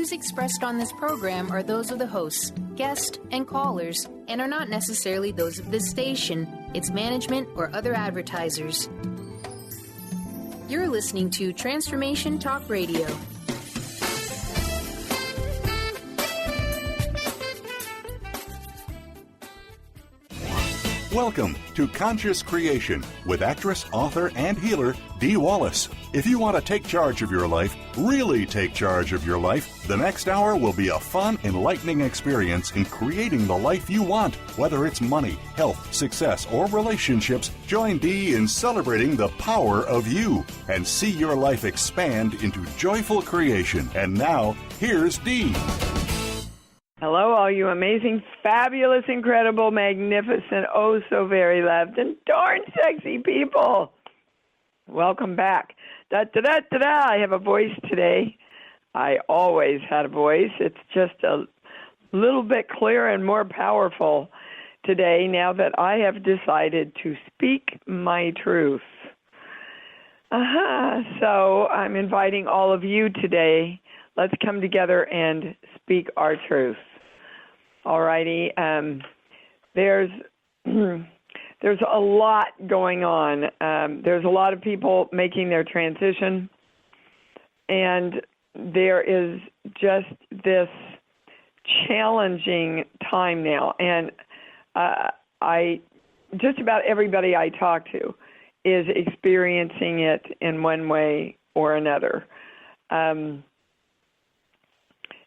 views expressed on this program are those of the hosts, guests, and callers, and are not necessarily those of this station, its management, or other advertisers. You're listening to Transformation Talk Radio. Welcome to Conscious Creation with actress, author, and healer Dee Wallace. If you want to take charge of your life, really take charge of your life, the next hour will be a fun, enlightening experience in creating the life you want. Whether it's money, health, success, or relationships, join Dee in celebrating the power of you and see your life expand into joyful creation. And now, here's Dee. Hello, all you amazing, fabulous, incredible, magnificent, oh so very loved, and darn sexy people. Welcome back. Da-da-da-da-da. I have a voice today. I always had a voice. It's just a little bit clearer and more powerful today now that I have decided to speak my truth. So I'm inviting all of you today. Let's come together and speak our truth. Alrighty, there's a lot going on. There's a lot of people making their transition, and there is just this challenging time now. And just about everybody I talk to is experiencing it in one way or another.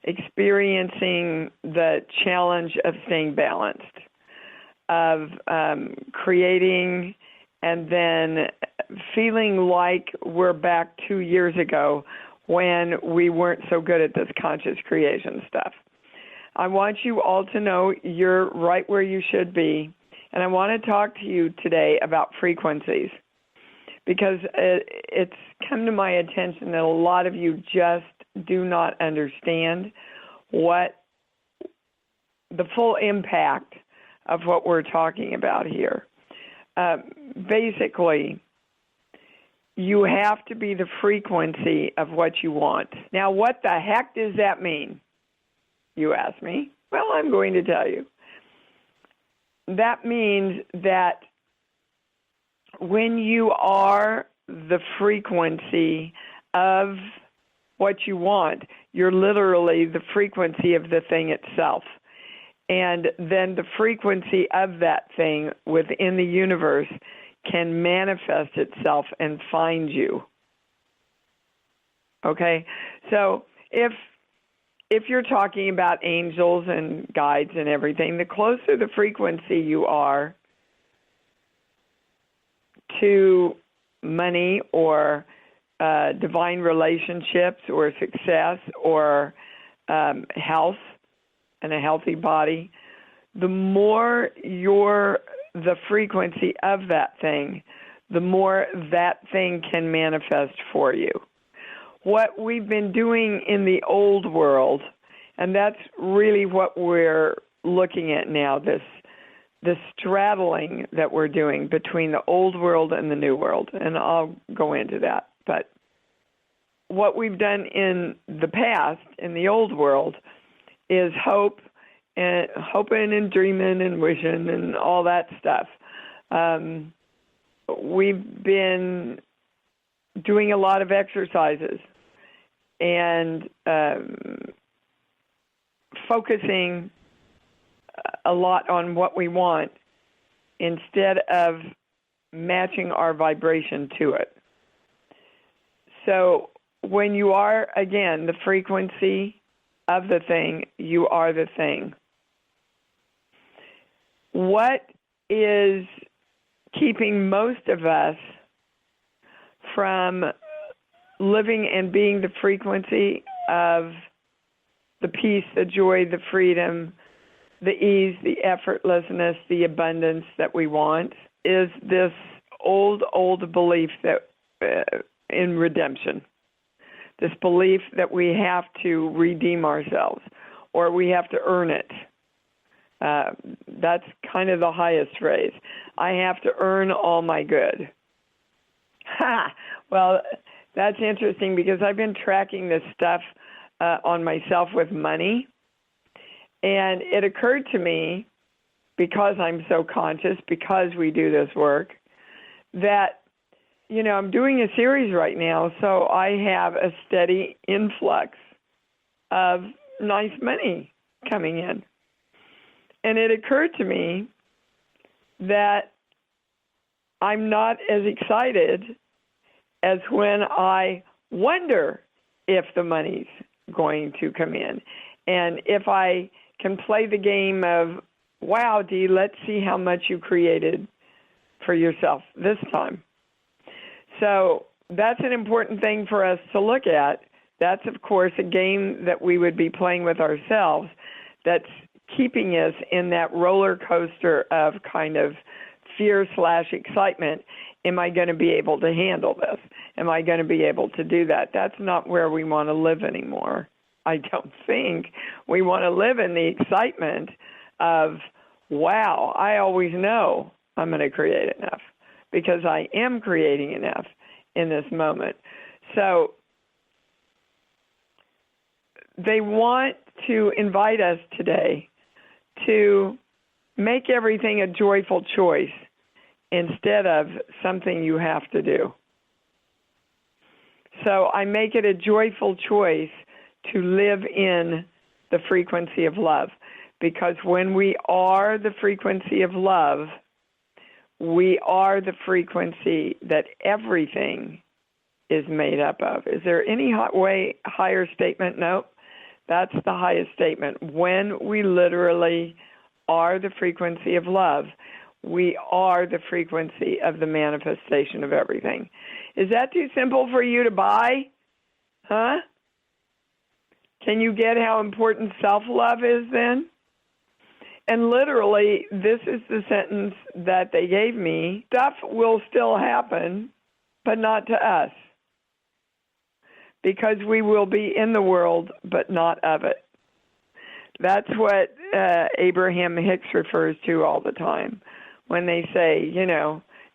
Experiencing the challenge of staying balanced, of creating and then feeling like we're back 2 years ago when we weren't so good at this conscious creation stuff. I want you all to know you're right where you should be, and I want to talk to you today about frequencies, because it's come to my attention that a lot of you just do not understand what the full impact of what we're talking about here. Basically, you have to be the frequency of what you want. Now, what the heck does that mean? You ask me. Well, I'm going to tell you. That means that when you are the frequency of what you want, you're literally the frequency of the thing itself. And then the frequency of that thing within the universe can manifest itself and find you. Okay? So if you're talking about angels and guides and everything, the closer the frequency you are to money or divine relationships or success or health and a healthy body, the more you're the frequency of that thing, the more that thing can manifest for you. What we've been doing in the old world, and that's really what we're looking at now, this straddling that we're doing between the old world and the new world, and I'll go into that. But what we've done in the past, in the old world, is hoping and dreaming and wishing and all that stuff. We've been doing a lot of exercises and focusing a lot on what we want instead of matching our vibration to it. So when you are, again, the frequency of the thing, you are the thing. What is keeping most of us from living and being the frequency of the peace, the joy, the freedom, the ease, the effortlessness, the abundance that we want, is this old belief that in redemption. This belief that we have to redeem ourselves or we have to earn it. That's kind of the highest phrase. I have to earn all my good. Well, that's interesting because I've been tracking this stuff on myself with money. And it occurred to me, because I'm so conscious, because we do this work, that, I'm doing a series right now, so I have a steady influx of nice money coming in. And it occurred to me that I'm not as excited as when I wonder if the money's going to come in. And if I can play the game of, wow, Dee, let's see how much you created for yourself this time. So that's an important thing for us to look at. That's, of course, a game that we would be playing with ourselves that's keeping us in that roller coaster of kind of fear/excitement. Am I going to be able to handle this? Am I going to be able to do that? That's not where we want to live anymore. I don't think we want to live in the excitement of, wow, I always know I'm going to create enough because I am creating enough in this moment. So they want to invite us today to make everything a joyful choice instead of something you have to do. So I make it a joyful choice to live in the frequency of love, because when we are the frequency of love, we are the frequency that everything is made up of. Is there any higher statement? Nope. That's the highest statement. When we literally are the frequency of love, we are the frequency of the manifestation of everything. Is that too simple for you to buy? Huh? Can you get how important self-love is then? And literally, this is the sentence that they gave me. Stuff will still happen, but not to us, because we will be in the world, but not of it. That's what Abraham Hicks refers to all the time when they say,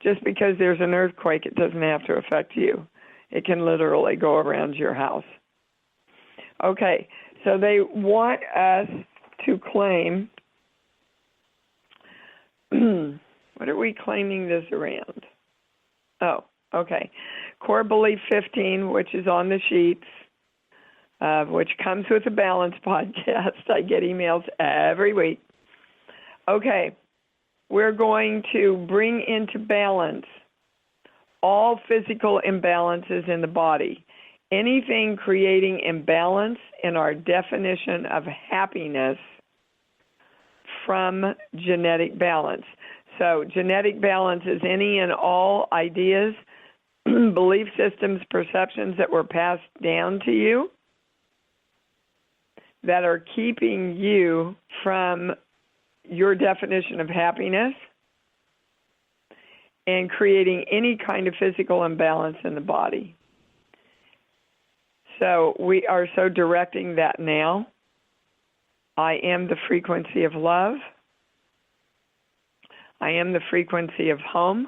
just because there's an earthquake, it doesn't have to affect you. It can literally go around your house. Okay, so they want us to claim, what are we claiming this around? Oh, okay. Core Belief 15, which is on the sheets, which comes with the Balance podcast. I get emails every week. Okay, we're going to bring into balance all physical imbalances in the body. Anything creating imbalance in our definition of happiness from genetic balance. So genetic balance is any and all ideas, belief systems, perceptions that were passed down to you that are keeping you from your definition of happiness and creating any kind of physical imbalance in the body. So we are so directing that now. I am the frequency of love. I am the frequency of home.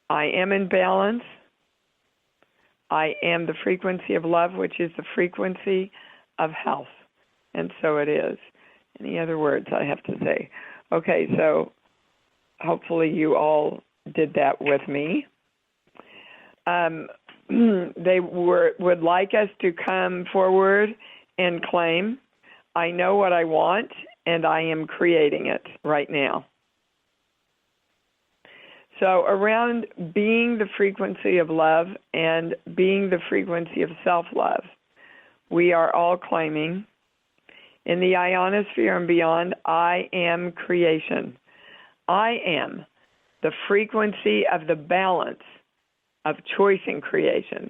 I am in balance. I am the frequency of love, which is the frequency of health. And so it is. Any other words I have to say? Okay, so hopefully you all did that with me. They would like us to come forward and claim, I know what I want, and I am creating it right now. So around being the frequency of love and being the frequency of self-love, we are all claiming, in the ionosphere and beyond, I am creation. I am the frequency of the balance of choice and creation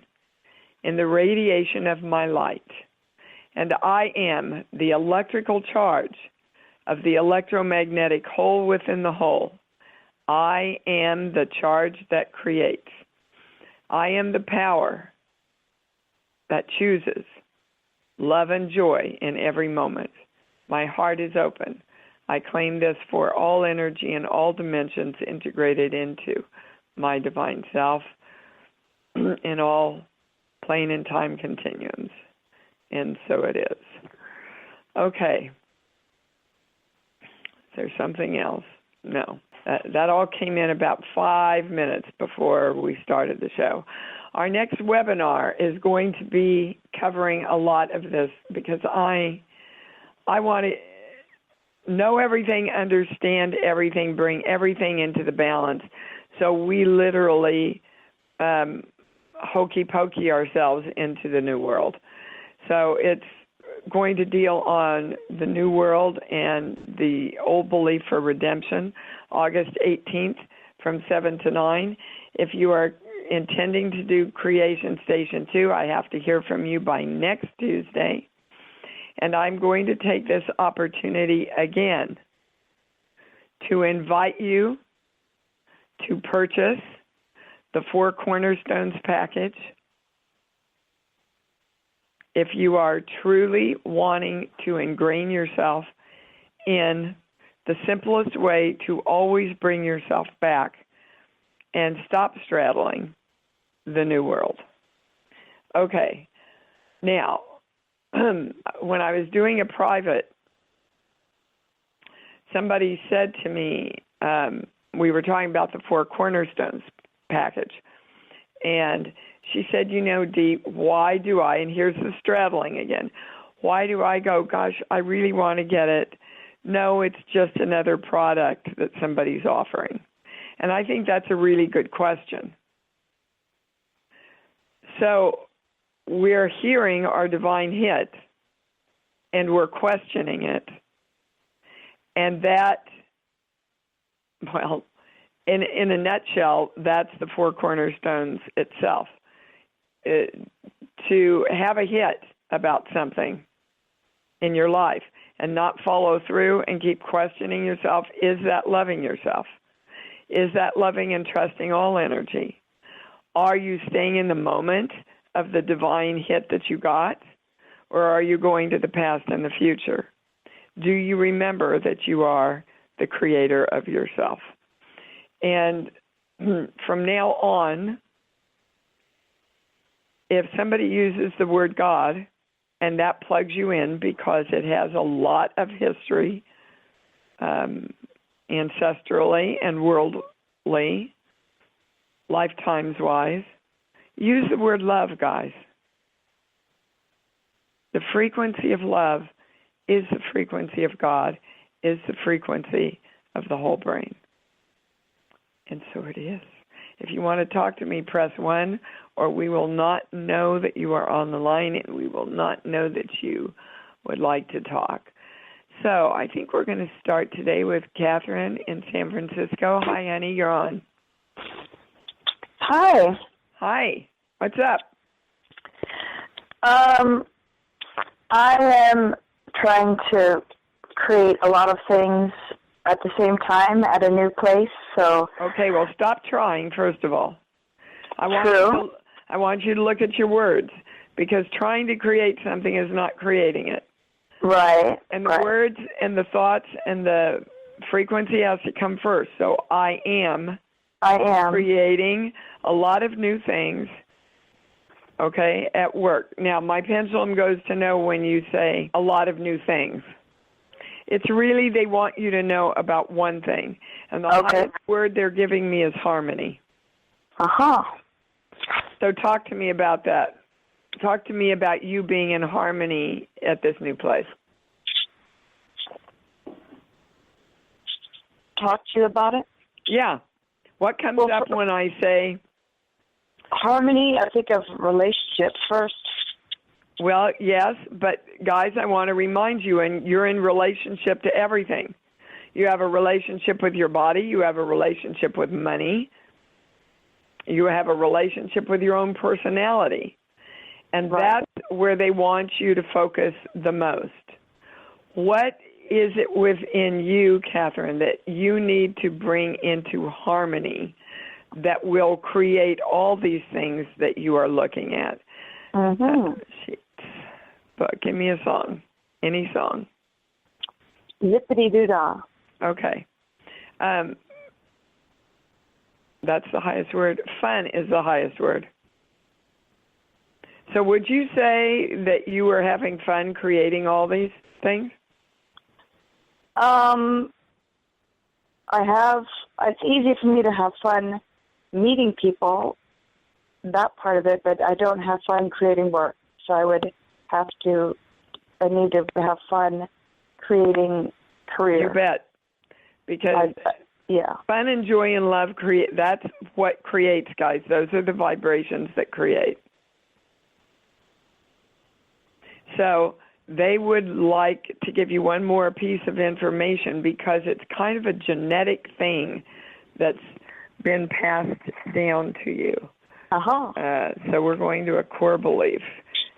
in the radiation of my light. And I am the electrical charge of the electromagnetic whole within the whole. I am the charge that creates. I am the power that chooses love and joy in every moment. My heart is open. I claim this for all energy and all dimensions integrated into my divine self in all plane and time continuums. And so it is. Okay. Is there something else? No. That all came in about 5 minutes before we started the show. Our next webinar is going to be covering a lot of this because I want to know everything, understand everything, bring everything into the balance. So we literally hokey pokey ourselves into the new world. So it's going to deal on the new world and the old belief for redemption, August 18th from 7 to 9. If you are intending to do Creation Station 2, I have to hear from you by next Tuesday. And I'm going to take this opportunity again to invite you to purchase the 4 Cornerstones package. If you are truly wanting to ingrain yourself in the simplest way to always bring yourself back and stop straddling the new world. Okay. Now, when I was doing a private, somebody said to me, we were talking about the 4 Cornerstones package, and she said, you know, Dee, why do I, and here's the straddling again, why do I go, gosh, I really want to get it? No, it's just another product that somebody's offering. And I think that's a really good question. So we're hearing our divine hit, and we're questioning it. And that, well, in a nutshell, that's the 4 Cornerstones itself. To have a hit about something in your life and not follow through and keep questioning yourself, is that loving yourself? Is that loving and trusting all energy? Are you staying in the moment of the divine hit that you got, or are you going to the past and the future? Do you remember that you are the creator of yourself? And from now on, if somebody uses the word God, and that plugs you in because it has a lot of history, ancestrally and worldly, lifetimes-wise, use the word love, guys. The frequency of love is the frequency of God, is the frequency of the whole brain. And so it is. If you want to talk to me, press 1, or we will not know that you are on the line, and we will not know that you would like to talk. So I think we're going to start today with Catherine in San Francisco. Hi, honey, you're on. Hi. Hi. What's up? I am trying to create a lot of things at the same time at a new place, so... Okay, well, stop trying, first of all. I want you to look at your words, because trying to create something is not creating it. Right. And the words and the thoughts and the frequency has to come first. So I am creating a lot of new things, okay, at work. Now, my pendulum goes to know when you say a lot of new things. It's really they want you to know about one thing. And the highest word they're giving me is harmony. Uh-huh. So talk to me about that. Talk to me about you being in harmony at this new place. Talk to you about it? Yeah. What comes up when I say... Harmony, I think of relationships first. Well, yes, but guys, I want to remind you, and you're in relationship to everything. You have a relationship with your body. You have a relationship with money. You have a relationship with your own personality. And that's where they want you to focus the most. What is it within you, Catherine, that you need to bring into harmony that will create all these things that you are looking at? But give me a song. Any song. Zippity-doo-dah. Okay. That's the highest word. Fun is the highest word. So would you say that you were having fun creating all these things? It's easy for me to have fun meeting people, that part of it, but I don't have fun creating work. So I need to have fun creating career. You bet. Because fun and joy and love that's what creates, guys. Those are the vibrations that create. So they would like to give you one more piece of information because it's kind of a genetic thing that's been passed down to you. So we're going to a core belief.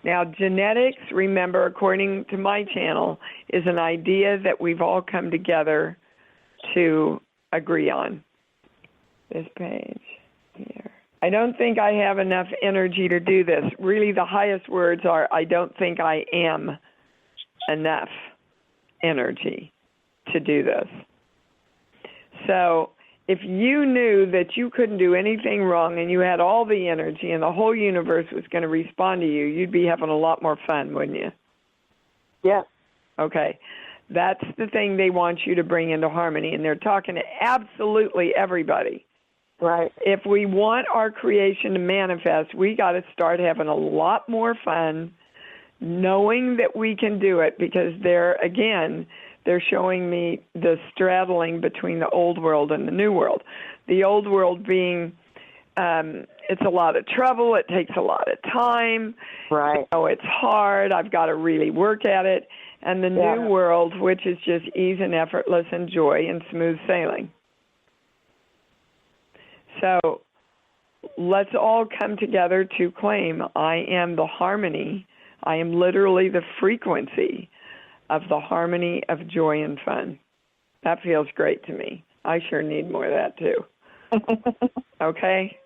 Now, genetics, remember, according to my channel, is an idea that we've all come together to agree on. This page here. I don't think I have enough energy to do this. Really, the highest words are, I don't think I am enough energy to do this. So if you knew that you couldn't do anything wrong and you had all the energy and the whole universe was going to respond to you, you'd be having a lot more fun, wouldn't you? Yeah. Okay. That's the thing they want you to bring into harmony, and they're talking to absolutely everybody. Right. If we want our creation to manifest, we got to start having a lot more fun, knowing that we can do it, because they're showing me the straddling between the old world and the new world. The old world being, it's a lot of trouble, it takes a lot of time. Right. It's hard, I've got to really work at it. And the new world, which is just ease and effortless and joy and smooth sailing. So let's all come together to claim I am the harmony. I am literally the frequency of the harmony of joy and fun. That feels great to me. I sure need more of that too. Okay?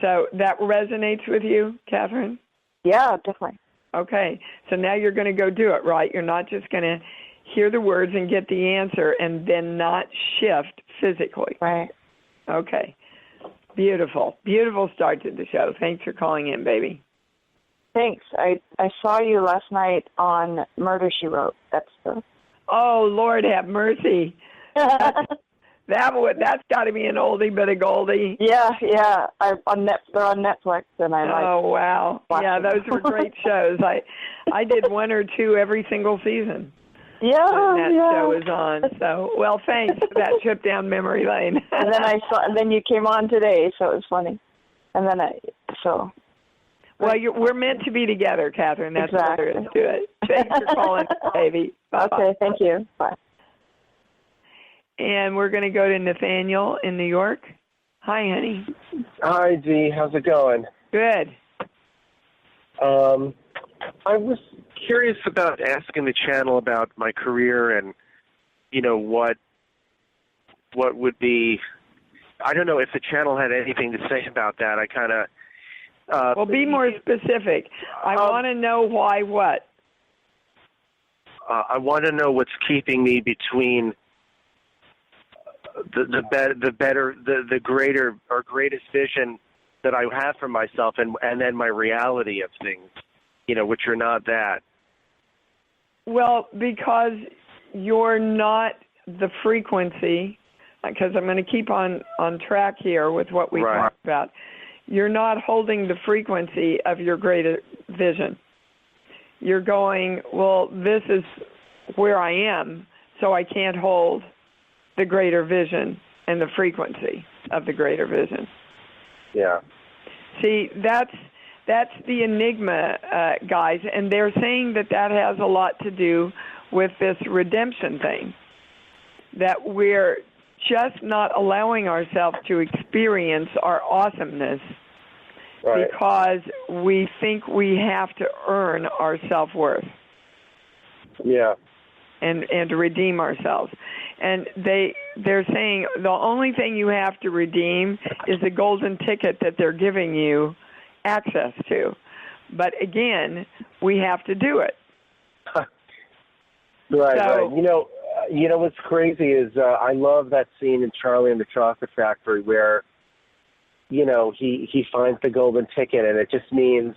So that resonates with you, Catherine? Yeah, definitely. Okay. So now you're going to go do it, right? You're not just going to hear the words and get the answer and then not shift physically. Right. Okay. Beautiful. Beautiful start to the show. Thanks for calling in, baby. Thanks. I saw you last night on Murder, She Wrote. Oh, Lord have mercy. That's got to be an oldie but a goldie. Yeah. They're on Netflix, and Oh, wow. Yeah, those were great shows. I did one or two every single season. Yeah, that show was on. So, well, thanks for that trip down memory lane. And then you came on today, so it was funny. And then Well, we're meant to be together, Catherine. That's all there is to it. Thanks for calling, baby. Bye-bye. Okay, thank you. Bye. And we're going to go to Nathaniel in New York. Hi, honey. Hi, Dee. How's it going? Good. I was curious about asking the channel about my career and, what would be, I don't know if the channel had anything to say about that. I kind of... well, be more specific. I want to know why what? I want to know what's keeping me between the greater or greatest vision that I have for myself and then my reality of things, which are not that. Well, because you're not the frequency, because I'm going to keep on track here with what we talked about. You're not holding the frequency of your greater vision. You're going, well, this is where I am, so I can't hold the greater vision and the frequency of the greater vision. Yeah. See, that's the enigma, guys, and they're saying that has a lot to do with this redemption thing, that we're just not allowing ourselves to experience our awesomeness because we think we have to earn our self-worth. Yeah. And to redeem ourselves. And they're saying the only thing you have to redeem is the golden ticket that they're giving you access to. But again, we have to do it. Right. You know what's crazy is I love that scene in Charlie and the Chocolate Factory where, he finds the golden ticket, and it just means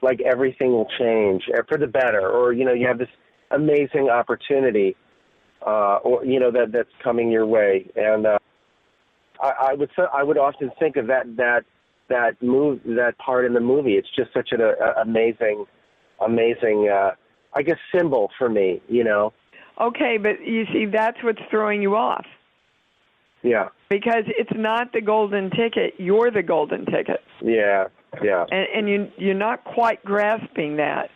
like everything will change for the better, or, you know, you have this amazing opportunity, or, you know, that's coming your way. And I would often think of that part in the movie. It's just such an amazing, I guess, symbol for me, you know. Okay, but you see, that's what's throwing you off. Yeah. Because it's not the golden ticket. You're the golden ticket. Yeah. And you're not quite grasping that.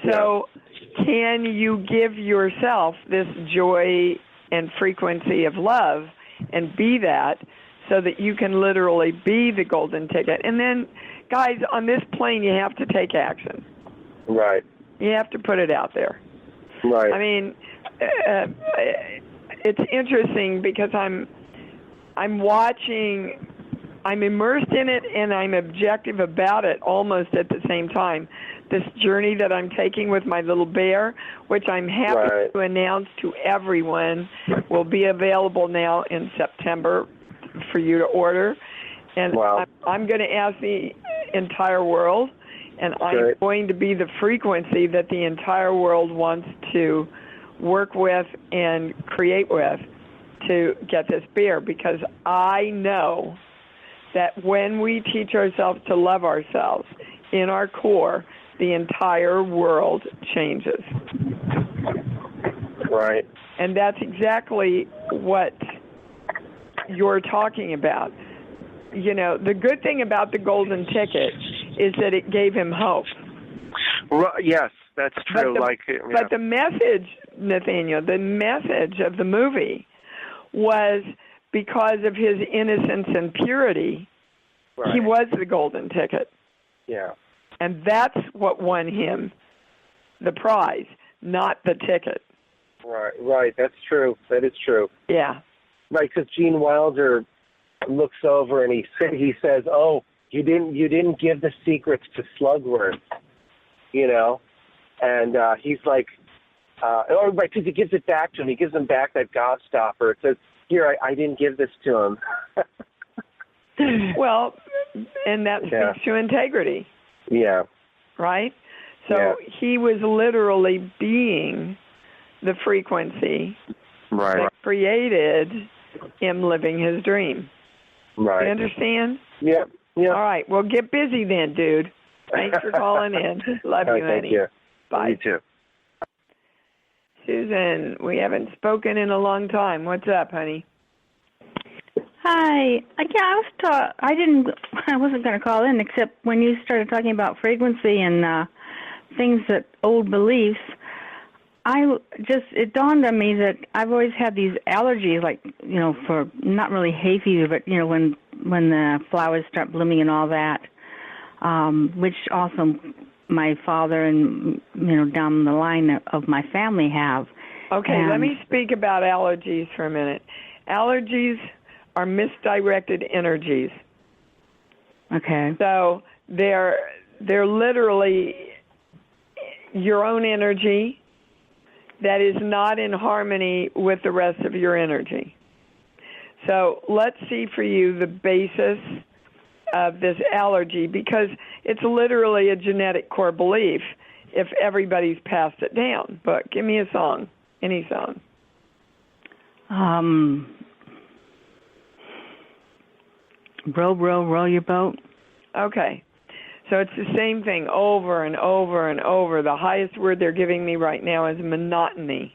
So can you give yourself this joy and frequency of love and be that, so that you can literally be the golden ticket? And then, guys, on this plane, you have to take action. Right. You have to put it out there. Right. I mean, it's interesting because I'm watching, I'm immersed in it, and I'm objective about it almost at the same time. This journey that I'm taking with my little bear, which I'm happy to announce to everyone, will be available now in September for you to order. And I'm going to ask the entire world, and I'm going to be the frequency that the entire world wants to work with and create with to get this beer, because I know that when we teach ourselves to love ourselves in our core, the entire world changes. Right. And that's exactly what you're talking about. You know, the good thing about the golden ticket is that it gave him hope. Yes, that's true. But the message, Nathaniel, the message of the movie was, because of his innocence and purity, he was the golden ticket. Yeah. And that's what won him the prize, not the ticket. Right. That's true. That is true. Yeah. Right, because Gene Wilder looks over and he says, "Oh, you didn't give the secrets to Slugworth," you know, and he's like, because he gives it back to him. He gives him back that gobstopper. It says, "Here, I didn't give this to him." Well, and that speaks to integrity. Yeah. Right? So he was literally being the frequency that created him living his dream. Right. You understand? Yeah. All right. Well, get busy then, dude. Thanks for calling in. Love you, honey. Thank you. Bye. You too. Susan, we haven't spoken in a long time. What's up, honey? Hi. I wasn't going to call in, except when you started talking about frequency and things that old beliefs. It dawned on me that I've always had these allergies, like, you know, for not really hay fever, but, you know, when the flowers start blooming and all that, which also my father and, you know, down the line of my family have. Okay, let me speak about allergies for a minute. Allergies are misdirected energies. Okay. So they're literally your own energy that is not in harmony with the rest of your energy. So let's see for you the basis of this allergy, because it's literally a genetic core belief if everybody's passed it down. But give me a song, any song. Row, row, row your boat. Okay. So it's the same thing over and over and over. The highest word they're giving me right now is monotony.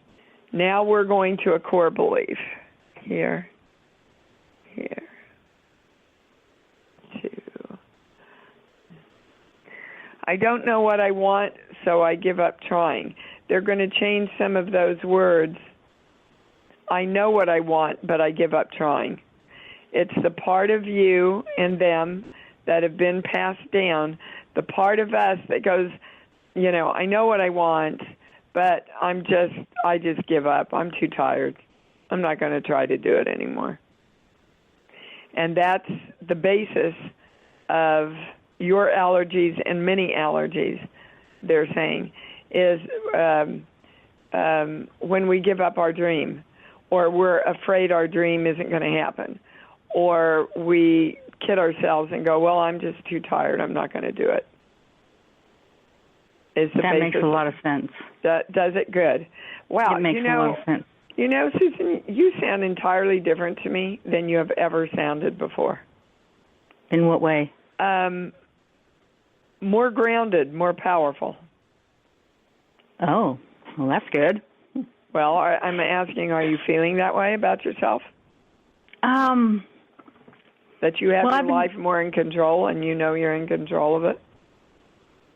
Now we're going to a core belief. Here. 2. I don't know what I want, so I give up trying. They're going to change some of those words. I know what I want, but I give up trying. It's the part of you and them that have been passed down, the part of us that goes, you know, I know what I want, but I just give up. I'm too tired. I'm not going to try to do it anymore. And that's the basis of your allergies and many allergies, they're saying, is when we give up our dream, or we're afraid our dream isn't going to happen, or we kid ourselves and go, well, I'm just too tired, I'm not going to do it. Is the that basis. makes a lot of sense. Does it? Good. Wow. It makes a lot of sense. You know, Susan, you sound entirely different to me than you have ever sounded before. In what way? More grounded, more powerful. Oh, well, that's good. Well, I'm asking, are you feeling that way about yourself? That you have your life more in control, and you know you're in control of it?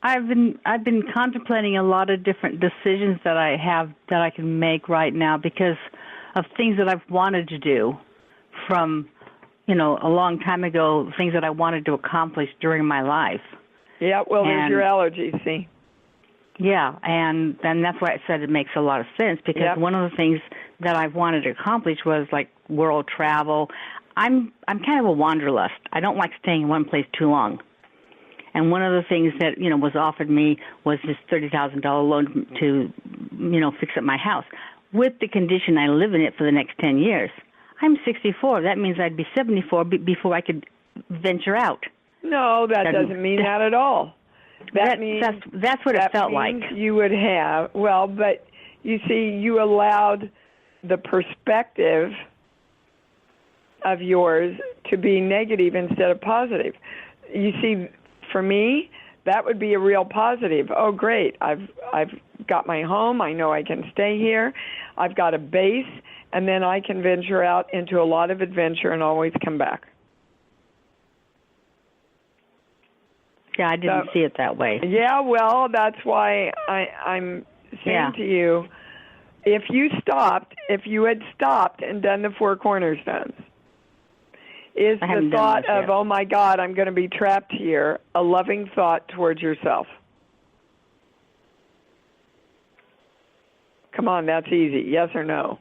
I've been contemplating a lot of different decisions that I can make right now because of things that I've wanted to do from, a long time ago, things that I wanted to accomplish during my life. Yeah, well, there's your allergies, see? Yeah, and that's why I said it makes a lot of sense because one of the things that I've wanted to accomplish was like world travel. I'm kind of a wanderlust. I don't like staying in one place too long. And one of the things that, was offered me was this $30,000 loan to, fix up my house with the condition I live in it for the next 10 years. I'm 64. That means I'd be 74 before I could venture out. No, that doesn't mean that at all. That means that's what it felt like. You would have, but you see, you allowed the perspective of yours to be negative instead of positive. You see, for me, that would be a real positive. Oh, great! I've got my home. I know I can stay here. I've got a base, and then I can venture out into a lot of adventure and always come back. Yeah, I didn't see it that way. Yeah, well, that's why I'm saying to you, if you had stopped and done the 4 cornerstones, is the thought of, oh, my God, I'm going to be trapped here, a loving thought towards yourself? Come on, that's easy. Yes or no?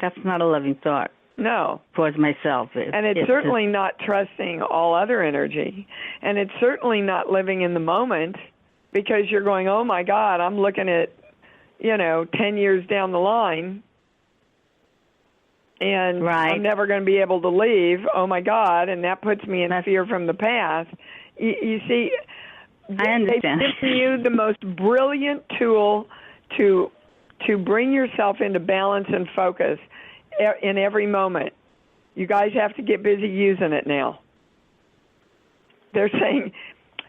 That's not a loving thought. No. Towards myself. And it's certainly not trusting all other energy. And it's certainly not living in the moment because you're going, oh, my God, I'm looking at, 10 years down the line. And I'm never going to be able to leave. Oh, my God. And that puts me in fear from the past. You see, I understand. They've given you the most brilliant tool to bring yourself into balance and focus in every moment. You guys have to get busy using it now. They're saying,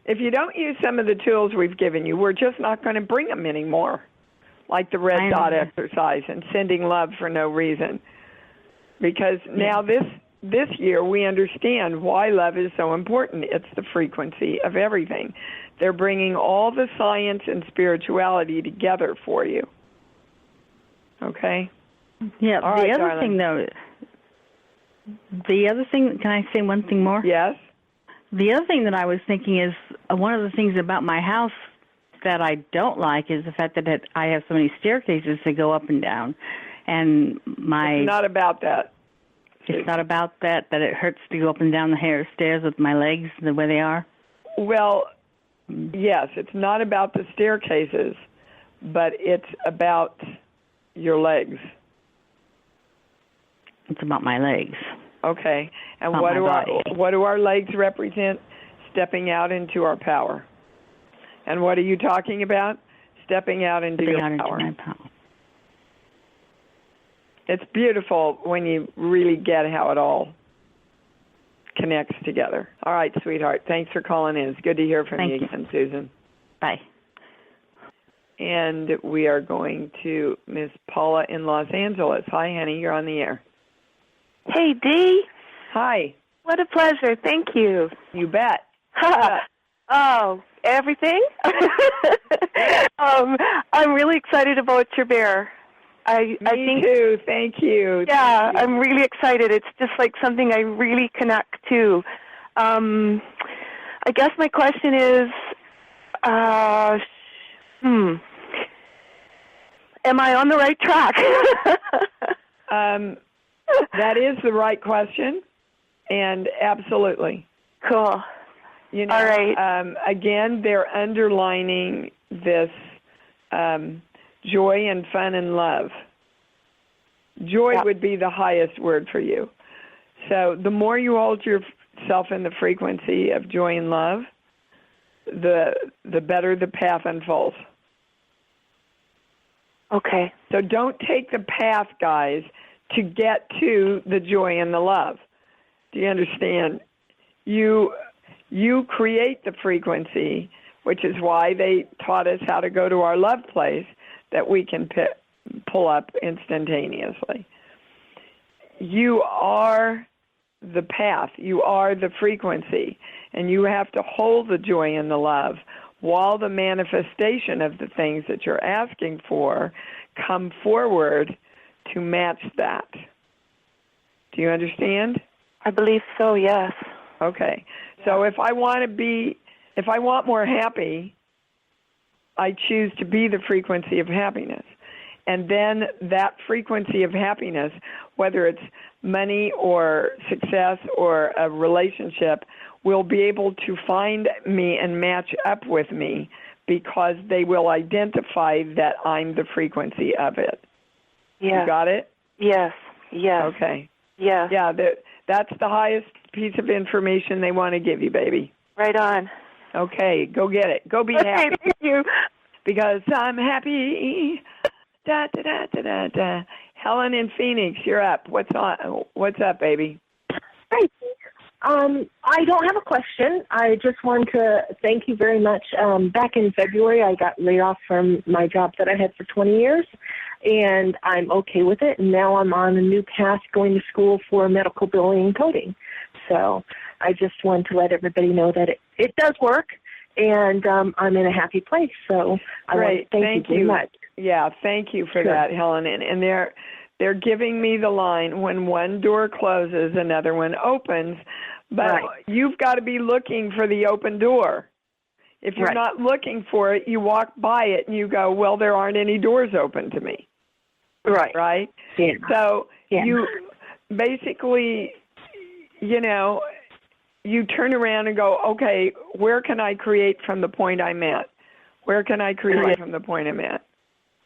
if you don't use some of the tools we've given you, we're just not going to bring them anymore, like the red dot exercise and sending love for no reason. Because now this year we understand why love is so important. It's the frequency of everything. They're bringing all the science and spirituality together for you. Okay? Yeah, all the right, other darling. thing, though, can I say one thing more? Yes. The other thing that I was thinking is one of the things about my house that I don't like is the fact that I have so many staircases to go up and down. And it's not about that. It's not about that it hurts to go up and down the stairs with my legs the way they are? Well, yes, it's not about the staircases, but it's about your legs. It's about my legs. Okay. And what do our legs represent? Stepping out into our power. And what are you talking about? Stepping out into your power. Into my power. It's beautiful when you really get how it all connects together. All right, sweetheart. Thanks for calling in. It's good to hear from you again, Susan. Bye. And we are going to Miss Paula in Los Angeles. Hi, honey. You're on the air. Hey, Dee. Hi. What a pleasure. Thank you. You bet. Oh, everything? I'm really excited about your bear. I think too. Thank you. Yeah, I'm really excited. It's just like something I really connect to. I guess my question is, am I on the right track? That is the right question, and absolutely. Cool. You know, all right. Again, they're underlining this joy and fun and love. Joy would be the highest word for you. So the more you hold yourself in the frequency of joy and love, the better the path unfolds. Okay. So don't take the path, guys, to get to the joy and the love. Do you understand? You create the frequency, which is why they taught us how to go to our love place that we can pull up instantaneously. You are the path. You are the frequency. And you have to hold the joy and the love while the manifestation of the things that you're asking for come forward to match that. Do you understand? I believe so, yes. Okay. So if I want more happy, I choose to be the frequency of happiness. And then that frequency of happiness, whether it's money or success or a relationship, will be able to find me and match up with me because they will identify that I'm the frequency of it. Yeah. You got it? Yes. Yes. Okay. Yes. Yeah, that's the highest piece of information they want to give you, baby. Right on. Okay, go get it. Go be happy. Thank you. Because I'm happy. Da, da, da, da, da, da. Helen in Phoenix, you're up. What's up, baby? Hi. I don't have a question. I just want to thank you very much. Back in February, I got laid off from my job that I had for 20 years, and I'm okay with it. And now I'm on a new path going to school for medical billing and coding. So I just want to let everybody know that it does work, and I'm in a happy place. So I want to thank you very much. Yeah, thank you for that, Helen. And they're giving me the line, when one door closes, another one opens. But you've got to be looking for the open door. If you're not looking for it, you walk by it and you go, well, there aren't any doors open to me. Right. Right? Yeah. So you basically, you turn around and go, okay, where can I create from the point I'm at? Where can I create from the point I'm at?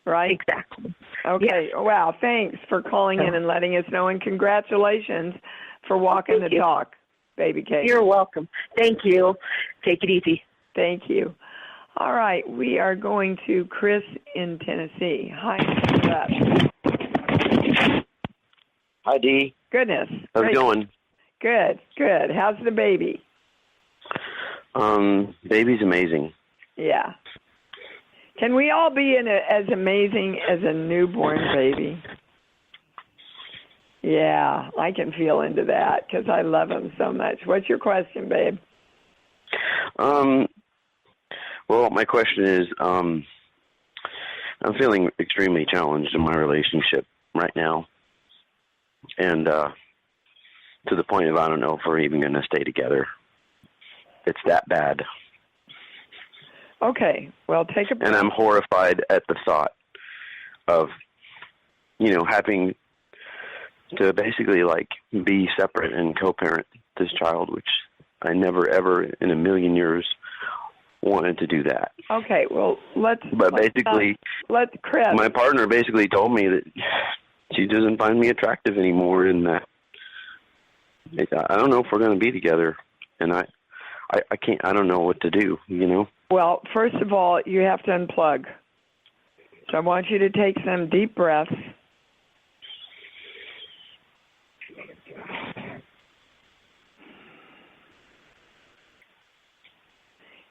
Right? Exactly. Okay. Yes. Wow. Thanks for calling in and letting us know, and congratulations for walking the talk, baby cake. You're welcome. Thank you. Take it easy. Thank you. All right. We are going to Chris in Tennessee. Hi, Chris. Hi, Dee. Goodness. How's it going? Good. How's the baby? Baby's amazing. Yeah. Can we all be as amazing as a newborn baby? Yeah, I can feel into that because I love them so much. What's your question, babe? Well, my question is, I'm feeling extremely challenged in my relationship right now. And to the point of I don't know if we're even going to stay together. It's that bad. Okay, well, take a breath. And I'm horrified at the thought of, having to basically, be separate and co-parent this child, which I never, ever in a million years wanted to do that. Okay, well, Chris. My partner basically told me that she doesn't find me attractive anymore, and that I don't know if we're going to be together, and I can't. I don't know what to do. Well, first of all, you have to unplug. So I want you to take some deep breaths.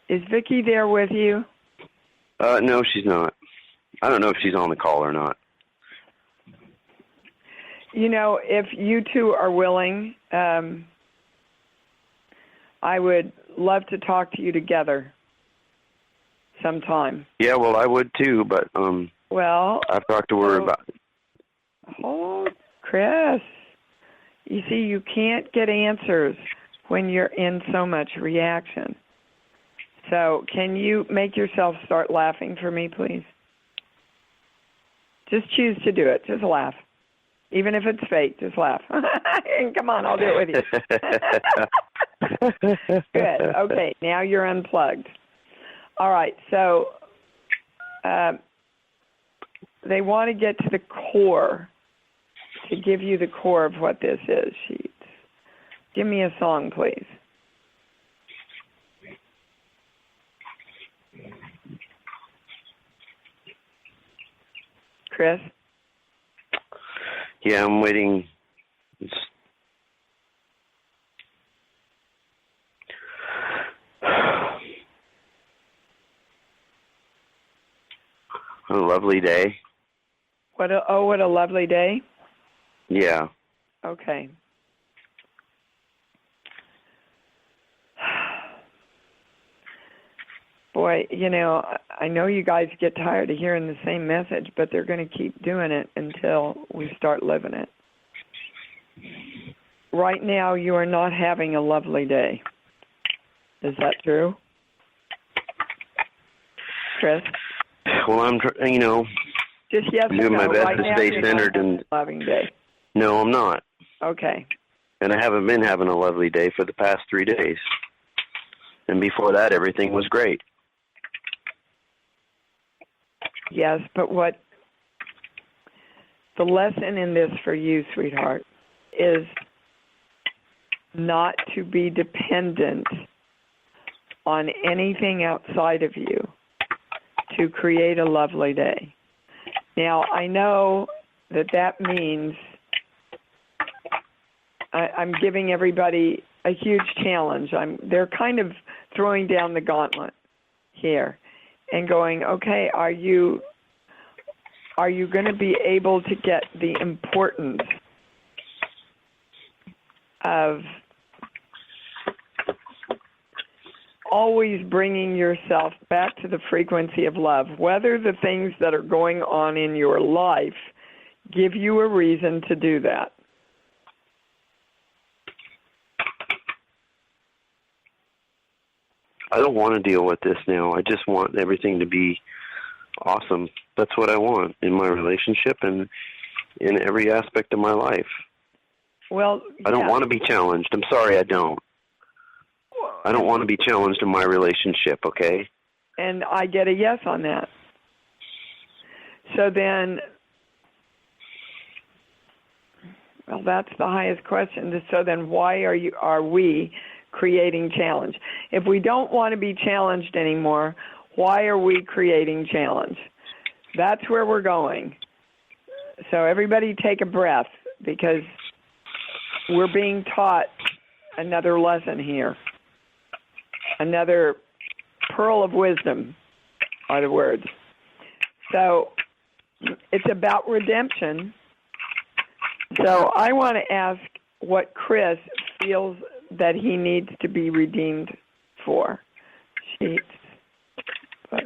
Is Vicki there with you? No, she's not. I don't know if she's on the call or not. If you two are willing, I would love to talk to you together sometime. Yeah, well, I would too, but I've talked to her about it. Oh, Chris, you see, you can't get answers when you're in so much reaction. So can you make yourself start laughing for me, please? Just choose to do it. Just laugh. Even if it's fake, just laugh. Come on, I'll do it with you. Good. Okay, now you're unplugged. All right, so they want to get to the core, to give you the core of what this is, Sheets. Give me a song, please. Chris? Yeah, I'm waiting. A lovely day. What a lovely day. Yeah. Okay. Boy, I know you guys get tired of hearing the same message, but they're going to keep doing it until we start living it. Right now, you are not having a lovely day. Is that true? Chris? Well, I'm, just yes or doing no. my best right to now, stay you're centered. Not And a loving day. No, I'm not. Okay. And I haven't been having a lovely day for the past 3 days. And before that, everything was great. Yes, but what the lesson in this for you, sweetheart, is not to be dependent on anything outside of you to create a lovely day. Now, I know that means I'm giving everybody a huge challenge. They're kind of throwing down the gauntlet here and going, okay, are you going to be able to get the importance of always bringing yourself back to the frequency of love, whether the things that are going on in your life give you a reason to do that? I don't want to deal with this now. I just want everything to be awesome. That's what I want in my relationship and in every aspect of my life. Well, I don't want to be challenged. I'm sorry, I don't. I don't want to be challenged in my relationship, okay? And I get a yes on that. So then, well, that's the highest question. So then why are we creating challenge? If we don't want to be challenged anymore, why are we creating challenge? That's where we're going. So everybody take a breath, because we're being taught another lesson here. Another pearl of wisdom are the words. So it's about redemption. So I want to ask what Chris feels that he needs to be redeemed for. Sheets. But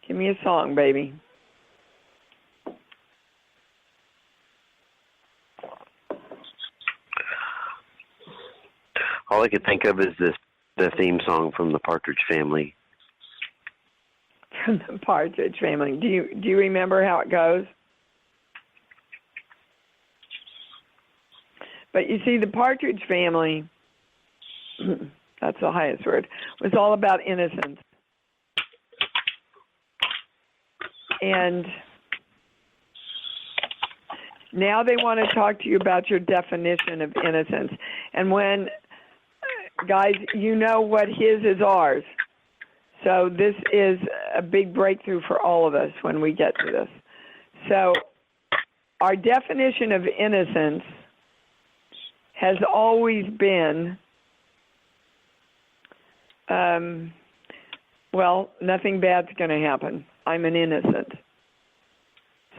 give me a song, baby. All I could think of is the theme song from the Partridge Family. From the Partridge Family. Do you remember how it goes? But you see, the Partridge Family, that's the highest word, was all about innocence. And now they want to talk to you about your definition of innocence. And when, guys, you know what his is ours. So this is a big breakthrough for all of us when we get to this. So our definition of innocence has always been, well, nothing bad's going to happen. I'm an innocent.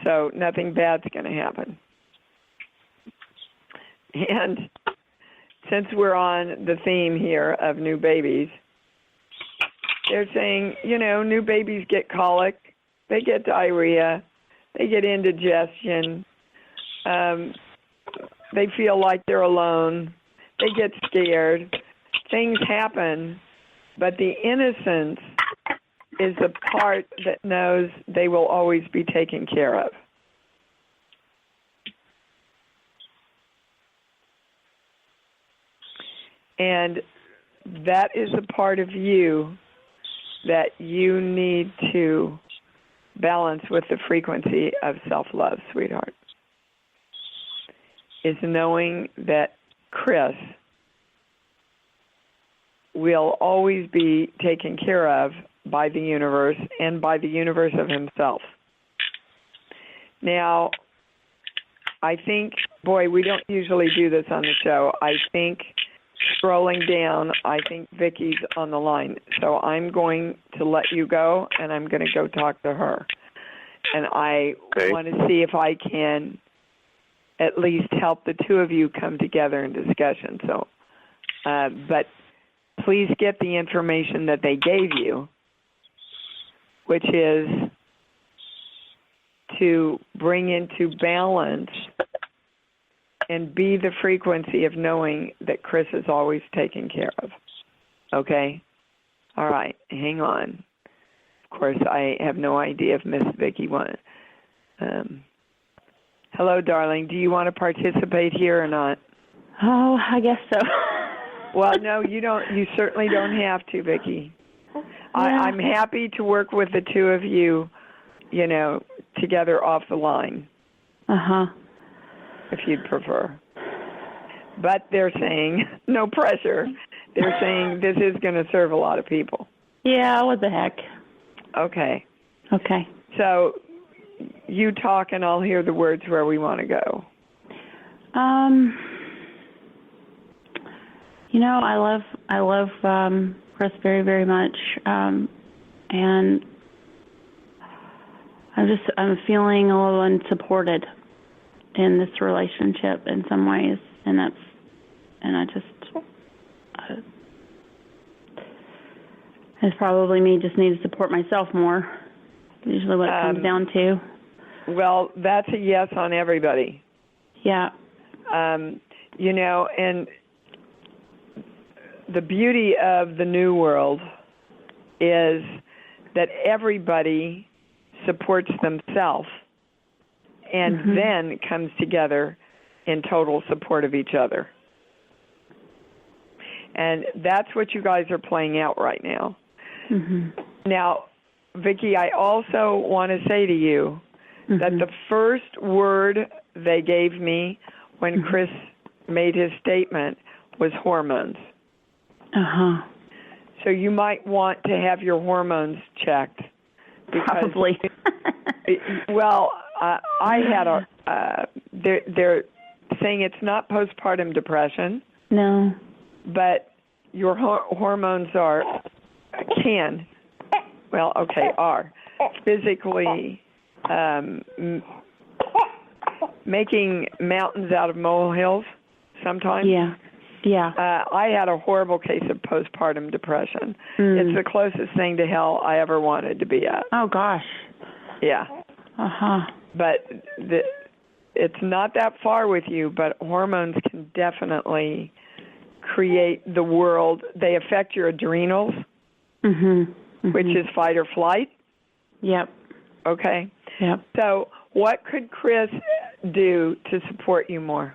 So nothing bad's going to happen. And since we're on the theme here of new babies, they're saying, new babies get colic, they get diarrhea, they get indigestion, they feel like they're alone, they get scared, things happen, but the innocence is the part that knows they will always be taken care of. And that is a part of you that you need to balance with the frequency of self-love, sweetheart, is knowing that Chris will always be taken care of by the universe and by the universe of himself. Now, I think, boy, we don't usually do this on the show. I think scrolling down, I think Vicky's on the line. So I'm going to let you go, and I'm going to go talk to her. And I want to see if I can at least help the two of you come together in discussion. So, but please get the information that they gave you, which is to bring into balance and be the frequency of knowing that Chris is always taken care of. Okay? All right, hang on. Of course, I have no idea if Miss Vicky wants. Hello, darling. Do you want to participate here or not? Oh, I guess so. Well, no, you don't. You certainly don't have to, Vicky. Yeah. I'm happy to work with the two of you, you know, together off the line. If you'd prefer. But they're saying, no pressure. They're saying this is going to serve a lot of people. Yeah, what the heck. Okay. Okay. So you talk and I'll hear the words where we want to go. You know, I love Chris very, very much. And I'm feeling a little unsupported in this relationship in some ways, and it's probably me just need to support myself more. Usually what it comes down to. Well, that's a yes on everybody. Yeah. You know, and the beauty of the new world is that everybody supports themselves and then comes together in total support of each other. And that's what you guys are playing out right now. Now, Vicki, I also want to say to you that the first word they gave me when Chris made his statement was hormones. So you might want to have your hormones checked. Probably. Well, I had they're saying it's not postpartum depression. No. But your hormones are physically making mountains out of molehills sometimes. Yeah. I had a horrible case of postpartum depression. It's the closest thing to hell I ever wanted to be at. Oh, gosh. Yeah. But it's not that far with you, but hormones can definitely create the world. They affect your adrenals, which is fight or flight. Yep. Okay. Yep. So what could Chris do to support you more?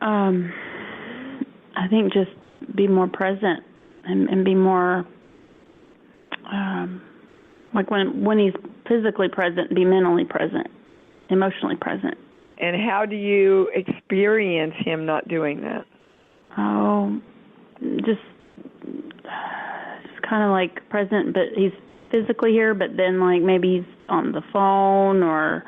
I think just be more present and be more, like when he's physically present, be mentally present, emotionally present. And how do you experience him not doing that? Oh, just kind of like present, but he's physically here, but then like maybe he's on the phone or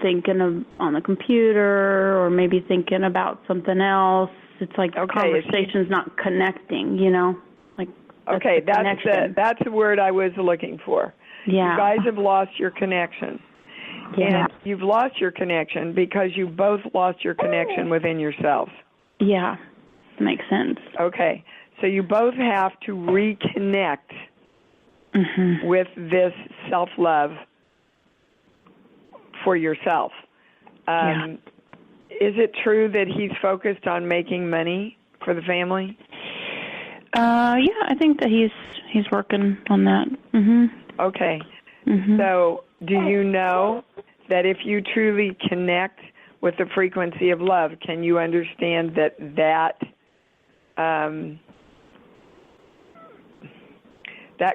thinking of on the computer or maybe thinking about something else. It's like conversation's not connecting, you know? Like that's the word I was looking for. Yeah. You guys have lost your connection. Yeah. And you've lost your connection because you both lost your connection within yourselves. Yeah. Makes sense. Okay. So you both have to reconnect with this self-love for yourself. Is it true that he's focused on making money for the family? Yeah, I think that he's working on that. Okay. So do you know that if you truly connect with the frequency of love, can you understand that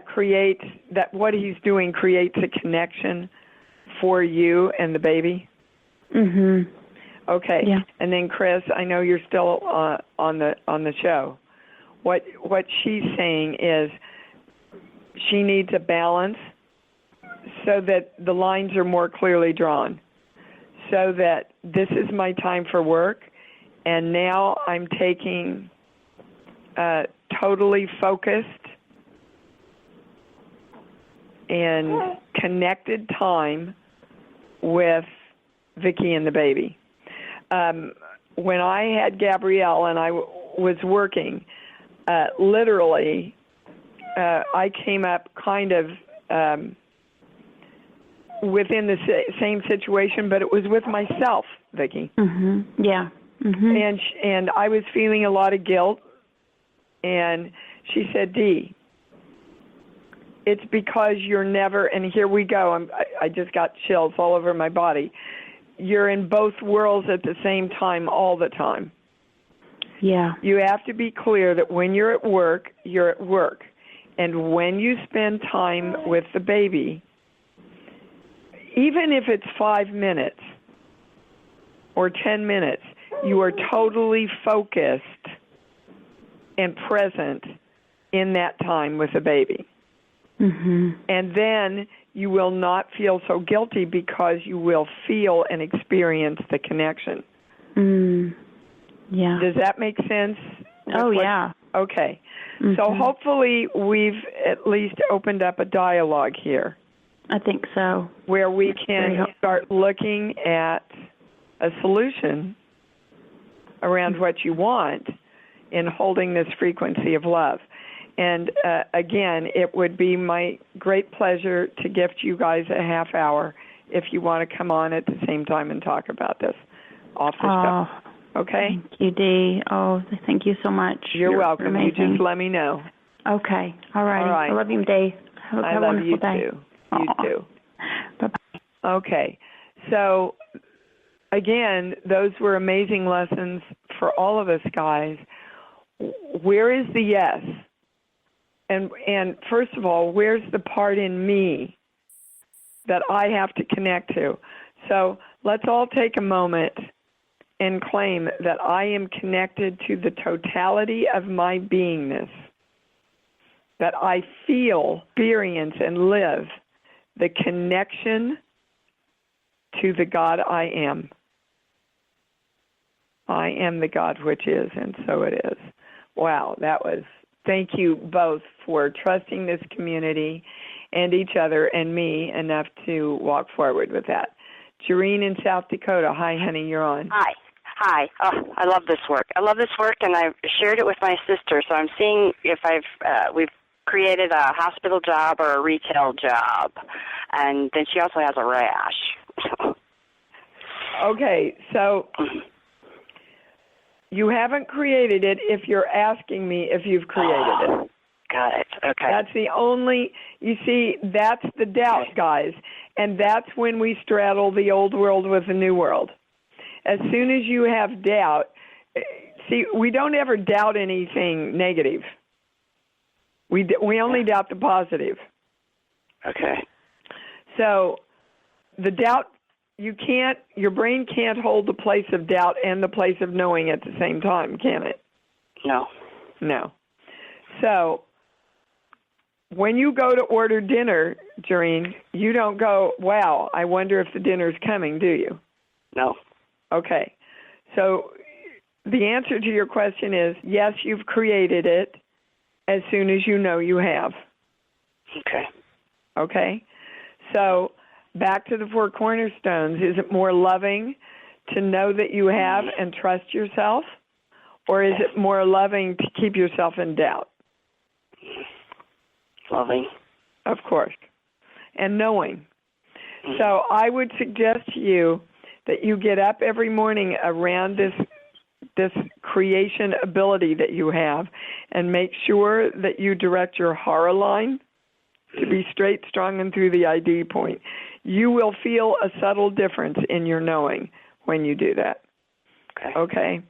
creates, that what he's doing creates a connection for you and the baby? Okay. Yeah. And then Chris, I know you're still on the show. What she's saying is she needs a balance so that the lines are more clearly drawn, so that this is my time for work, and now I'm taking totally focused and connected time with Vicki and the baby. When I had Gabrielle and I was working, literally, I came up kind of within the same situation, but it was with myself, Vicki. Mm-hmm. Yeah. Mm-hmm. And I was feeling a lot of guilt. And she said, Dee, it's because you're never, and here we go, I just got chills all over my body. You're in both worlds at the same time all the time. Yeah. You have to be clear that when you're at work, you're at work. And when you spend time with the baby, even if it's 5 minutes or 10 minutes, you are totally focused and present in that time with the baby. Mm-hmm. And then you will not feel so guilty because you will feel and experience the connection. Yeah. Does that make sense? Oh, yeah. Okay. Mm-hmm. So hopefully we've at least opened up a dialogue here. I think so. Where we can start looking at a solution around what you want in holding this frequency of love. And again, it would be my great pleasure to gift you guys a half hour if you want to come on at the same time and talk about this off the show. Okay? Thank you, Dee. Oh, thank you so much. You're welcome. Amazing. You just let me know. Okay. All right. All right. I love you, Dee. Have I a love wonderful you day. too. You too. Bye-bye. Okay. So, again, those were amazing lessons for all of us guys. Where is the yes? And first of all, where's the part in me that I have to connect to? So let's all take a moment and claim that I am connected to the totality of my beingness, that I feel, experience, and live the connection to the God I am. I am the God which is, and so it is. Wow, that was... Thank you both for trusting this community and each other and me enough to walk forward with that. Jareen in South Dakota. Hi, honey, you're on. Hi. Oh, I love this work. And I've shared it with my sister, so I'm seeing if we've created a hospital job or a retail job. And then she also has a rash. Okay, so... You haven't created it if you're asking me if you've created it. Got it. Okay. That's the only, you see, that's the doubt, guys. And that's when we straddle the old world with the new world. As soon as you have doubt, see, we don't ever doubt anything negative. We only doubt the positive. Okay. So the doubt, your brain can't hold the place of doubt and the place of knowing at the same time, can it? No. So when you go to order dinner, Jareen, you don't go, wow, I wonder if the dinner's coming, do you? No. Okay. So the answer to your question is, yes, you've created it as soon as you know you have. Okay. Okay? So... back to the four cornerstones. Is it more loving to know that you have and trust yourself? Or is it more loving to keep yourself in doubt? Loving. Of course. And knowing. So I would suggest to you that you get up every morning around this creation ability that you have and make sure that you direct your hara line to be straight, strong, and through the ID point. You will feel a subtle difference in your knowing when you do that. Okay?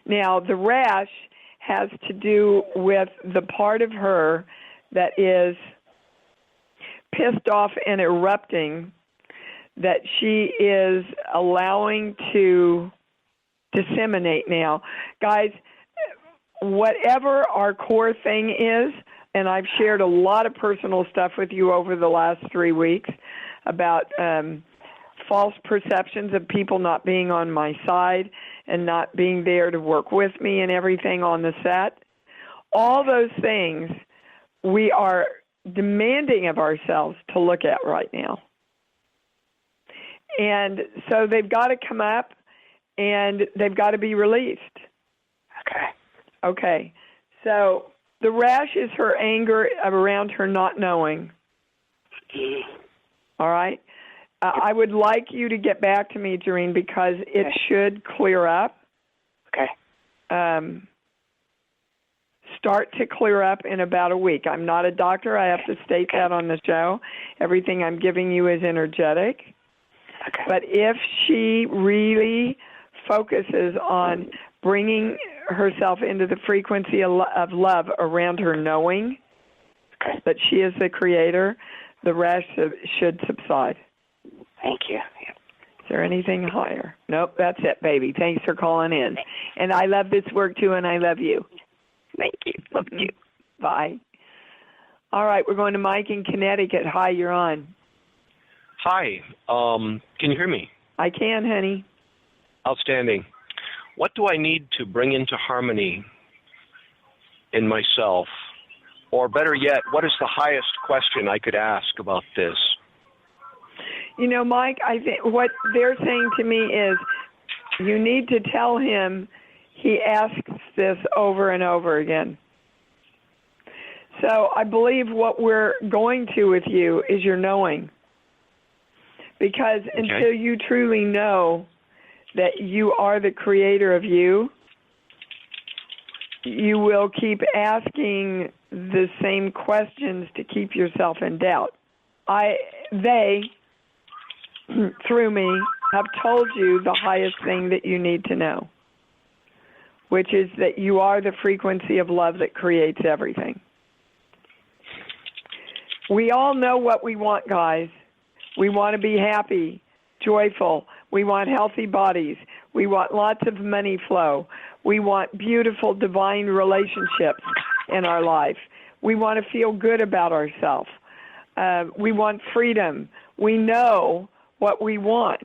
Now, the rash has to do with the part of her that is pissed off and erupting that she is allowing to disseminate now. Guys, whatever our core thing is, and I've shared a lot of personal stuff with you over the last 3 weeks, about false perceptions of people not being on my side and not being there to work with me and everything on the set. All those things we are demanding of ourselves to look at right now. And so they've got to come up and they've got to be released. Okay. So the rash is her anger around her not knowing. All right? I would like you to get back to me, Doreen, because it should clear up. Start to clear up in about a week. I'm not a doctor. I have to state that on the show. Everything I'm giving you is energetic. But if she really focuses on bringing herself into the frequency of love around her knowing that she is the creator, the rash should subside. Thank you. Is there anything higher? Nope, that's it, baby. Thanks for calling in. And I love this work, too, and I love you. Thank you. Love you. Bye. All right, we're going to Mike in Connecticut. Hi, you're on. Hi. Can you hear me? I can, honey. Outstanding. What do I need to bring into harmony in myself? Or better yet, what is the highest question I could ask about this? You know, Mike, I think what they're saying to me is you need to tell him he asks this over and over again. So I believe what we're going to with you is your knowing. Because until you truly know that you are the creator of you, you will keep asking the same questions to keep yourself in doubt. They, through me, have told you the highest thing that you need to know, which is that you are the frequency of love that creates everything. We all know what we want, guys. We want to be happy, joyful. We want healthy bodies. We want lots of money flow. We want beautiful, divine relationships in our life. We want to feel good about ourselves. We want freedom. We know what we want.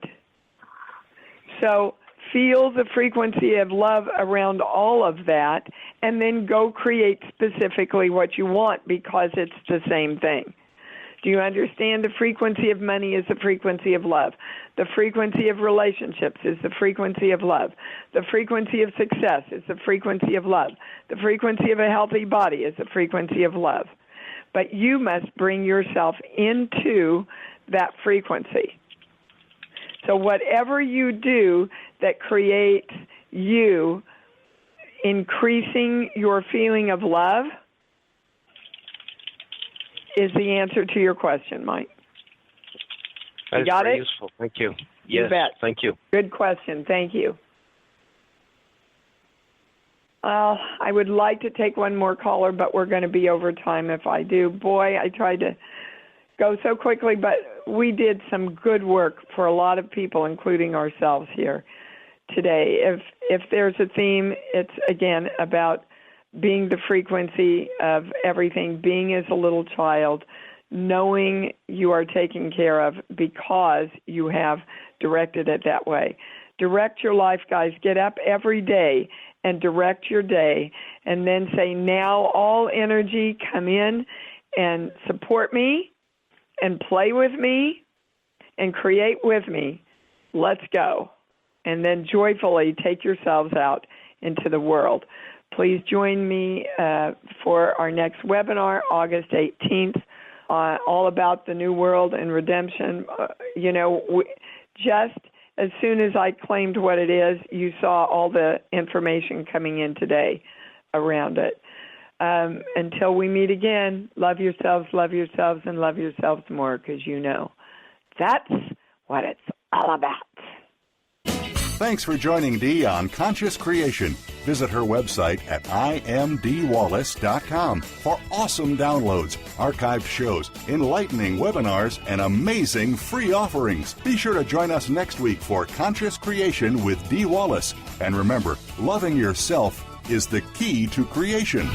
So feel the frequency of love around all of that, and then go create specifically what you want, because it's the same thing. Do you understand? The frequency of money is the frequency of love. The frequency of relationships is the frequency of love. The frequency of success is the frequency of love. The frequency of a healthy body is the frequency of love. But you must bring yourself into that frequency. So whatever you do that creates you increasing your feeling of love is the answer to your question, Mike. That you got very it? useful. Thank you. You Yes, bet. Thank you. Good question. Thank you. I would like to take one more caller, but we're going to be over time if I do. Boy, I tried to go so quickly, but we did some good work for a lot of people, including ourselves here today. If there's a theme, it's, again, about being the frequency of everything, being as a little child, knowing you are taken care of because you have directed it that way. Direct your life, guys. Get up every day and direct your day, and then say, now all energy come in and support me and play with me and create with me. Let's go. And then joyfully take yourselves out into the world. Please join me for our next webinar, August 18th, all about the New World and redemption. Just as soon as I claimed what it is, you saw all the information coming in today around it. Until we meet again, love yourselves, and love yourselves more, because you know that's what it's all about. Thanks for joining Dee on Conscious Creation. Visit her website at imdwallace.com for awesome downloads, archived shows, enlightening webinars, and amazing free offerings. Be sure to join us next week for Conscious Creation with Dee Wallace. And remember, loving yourself is the key to creation.